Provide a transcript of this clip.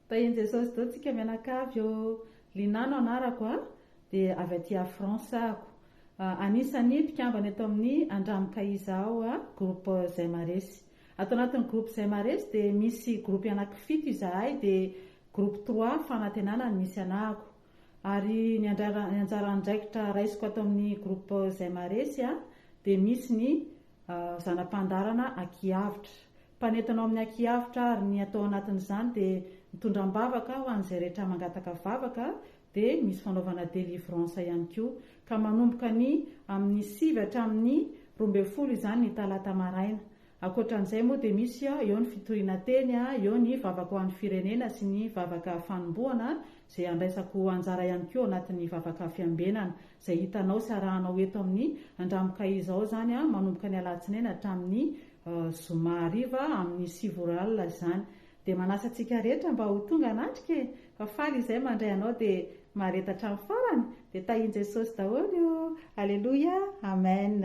Tahian Jesosy dao tsika mianakavy eo. Linano anarako a, dia avy aty à France ako. Anisany mpikambana eto amin'ny Andramokaiza ao a, groupe izay maresy. Ato anatin'ny groupe izay maresy dia misy groupe anankifito izahay, dia groupe 3 fanantenana no misy anahako. Ary ny anjara andraikitra raisiko ato amin'ny groupe izay maresy a, dia misy ny zanam-pandarana ankiavitra. Mpanentinao amin'ny ankiavitra ary ny atao anatin'izany dia mitondram-bavaka ho an'izay rehetra mangataka vavaka, dia misy fanaovana délivrance ihany koa. Ka manomboka ny amin'ny 7 hatramin'ny 12 izany ny talata maraina. Ankoatran'izay moa dia misy eo ny fitoriana teny, eo ny vavaka ho an'ny firenena sy ny vavaka fanombohana, izay andraisako anjara ihany koa anatin'ny vavaka fiambenana, izay hitanao sy arahanao eto amin'ny Andramokaiza ao izany manomboka ny alatsinainy hatramin'ny zoma hariva amin'ny 7 alina izany. Dia manasa antsika rehetra mba ho tonga anatrika e, fa faly izay mandray anao dia maharetatra amin'ny farany, dia tahian Jesosy daholo io. Alleluia, amen.